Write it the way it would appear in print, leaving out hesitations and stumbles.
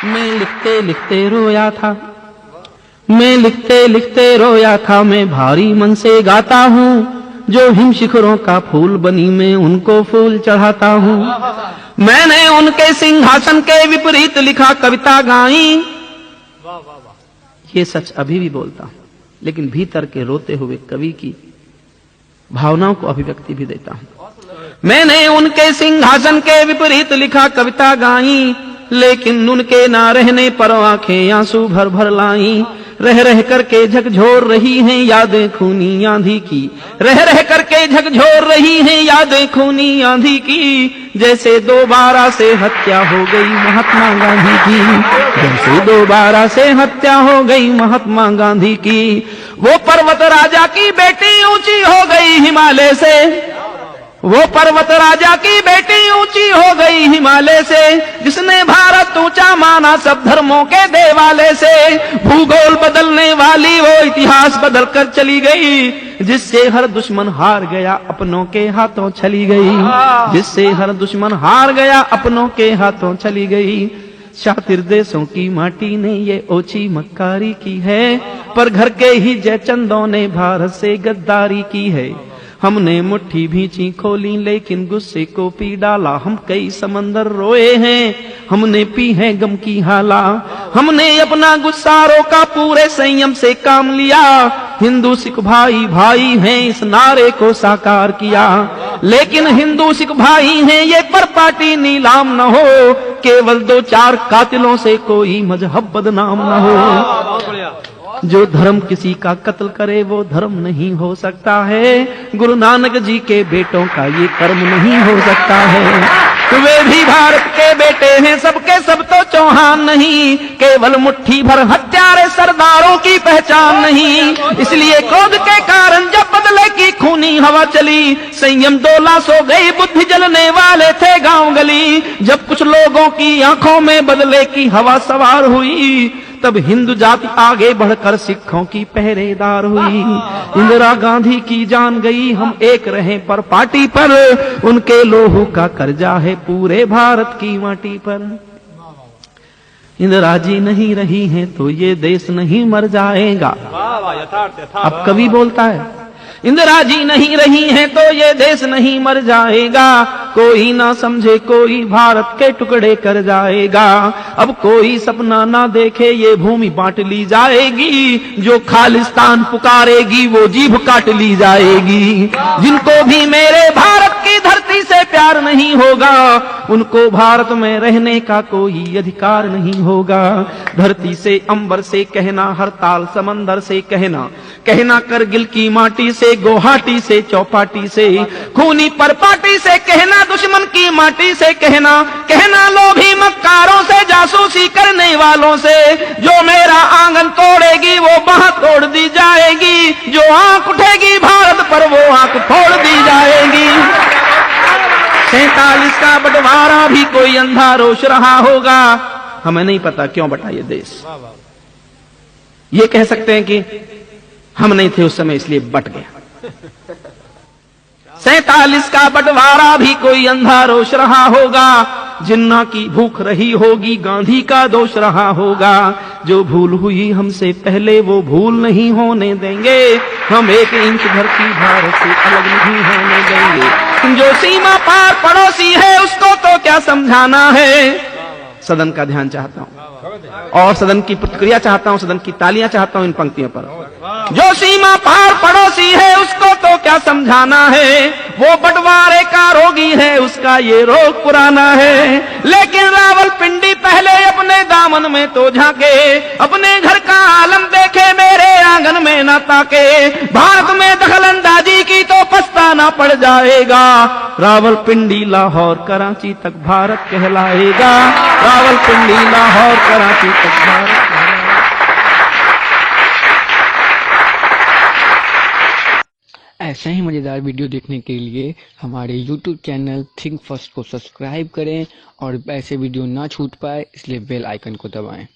मैं लिखते लिखते रोया था, मैं लिखते लिखते रोया था, मैं भारी मन से गाता हूँ, जो हिम शिखरों का फूल बनी मैं उनको फूल चढ़ाता हूँ। मैंने उनके सिंहासन के विपरीत लिखा कविता गाई, ये सच अभी भी बोलता हूं, लेकिन भीतर के रोते हुए कवि की भावनाओं को अभिव्यक्ति भी देता हूं। मैंने उनके सिंहासन के विपरीत लिखा कविता गाई, लेकिन उनके ना रहने पर आंखें आंसू भर भर लाई। रह रह करके झकझोर रही हैं यादें खूनी आंधी की, रह रह करके झकझोर रही हैं यादें खूनी आंधी की, जैसे दोबारा से हत्या हो गई महात्मा गांधी की, जैसे दोबारा से हत्या हो गई महात्मा गांधी की। वो पर्वत राजा की बेटी ऊंची हो गई हिमालय से, वो पर्वत राजा की बेटी ऊंची हो गई हिमालय से, जिसने भारत ऊंचा माना सब धर्मों के देवालय से। भूगोल बदलने वाली वो इतिहास बदल कर चली गई, जिससे हर दुश्मन हार गया अपनों के हाथों चली गई, जिससे हर दुश्मन हार गया अपनों के हाथों चली गई। शातिर देशों की माटी ने ये ओछी मक्कारी की है, पर घर के ही जयचंदों ने भारत से गद्दारी की है। हमने मुट्ठी भींची खोली लेकिन गुस्से को पी डाला, हम कई समंदर रोए हैं, हमने पी है गम की हाला। हमने अपना गुस्सा रोका, पूरे संयम से काम लिया, हिंदू सिख भाई भाई हैं इस नारे को साकार किया। लेकिन हिंदू सिख भाई हैं ये पर पार्टी नीलाम न हो, केवल दो चार कातिलों से कोई मजहब बदनाम न हो। जो धर्म किसी का कत्ल करे वो धर्म नहीं हो सकता है, गुरु नानक जी के बेटों का ये कर्म नहीं हो सकता है। तो वे भी भारत के बेटे हैं, सबके सब तो चौहान नहीं, केवल मुट्ठी भर हत्यारे सरदारों की पहचान नहीं। इसलिए क्रोध के कारण जब बदले की खूनी हवा चली, संयम डोला सो गई, बुद्धि जलने वाले थे गांव गली। जब कुछ लोगों की आंखों में बदले की हवा सवार हुई, तब हिंदू जाति आगे बढ़कर सिखों की पहरेदार हुई। इंदिरा गांधी की जान गई, हम एक रहे पर पार्टी पर, उनके लोहू का कर्जा है पूरे भारत की माटी पर। इंदिरा जी नहीं रही हैं तो ये देश नहीं मर जाएगा। अब कवि बोलता है इंदिरा जी नहीं रही हैं तो ये देश नहीं मर जाएगा, कोई ना समझे कोई भारत के टुकड़े कर जाएगा। अब कोई सपना ना देखे ये भूमि बांट ली जाएगी, जो खालिस्तान पुकारेगी वो जीभ काट ली जाएगी। जिनको भी मेरे भारत की धरती से प्यार नहीं होगा, उनको भारत में रहने का कोई अधिकार नहीं होगा। धरती से अंबर से कहना, हरताल समंदर से कहना, कहना करगिल की माटी से, गुवाहाटी से चौपाटी से, खूनी पर पार्टी से कहना, दुश्मन की माटी से कहना, कहना लोभी मक्कारों से, जासूसी करने वालों से। जो मेरा आंगन तोड़ेगी वो बाह तोड़ दी जाएगी, जो आंख उठेगी भारत पर वो आंख फोड़ दी जाएगी। 47 का बंटवारा भी कोई अंधा रोष रहा होगा, हमें नहीं पता क्यों बटा ये देश। ये कह सकते हैं कि हम नहीं थे उस समय इसलिए बट गया। 47 का बंटवारा भी कोई अंधा रोष रहा होगा, जिन्ना की भूख रही होगी गांधी का दोष रहा होगा। जो भूल हुई हमसे पहले वो भूल नहीं होने देंगे, हम एक इंच धरती भारत से अलग नहीं होने देंगे। जो सीमा पार पड़ोसी है उसको तो क्या समझाना है। सदन का ध्यान चाहता हूं और सदन की प्रतिक्रिया चाहता हूं, सदन की तालियां चाहता हूं इन पंक्तियों पर। जो सीमा पार पड़ोसी है उसको तो क्या समझाना है, वो बंटवारे का रोगी है उसका ये रोग पुराना है। लेकिन रावलपिंडी पहले अपने दामन में तो झांके, अपने घर का आलम देखे मेरे आंगन में न ताके। भारत में दखलंदाजी की तो पछताना पड़ जाएगा, रावलपिंडी लाहौर कराची तक भारत कहलाएगा, रावलपिंडी लाहौर कराची तक भारत। ऐसे ही मज़ेदार वीडियो देखने के लिए हमारे YouTube चैनल थिंक फर्स्ट को सब्सक्राइब करें और ऐसे वीडियो ना छूट पाए इसलिए बेल आइकन को दबाएं।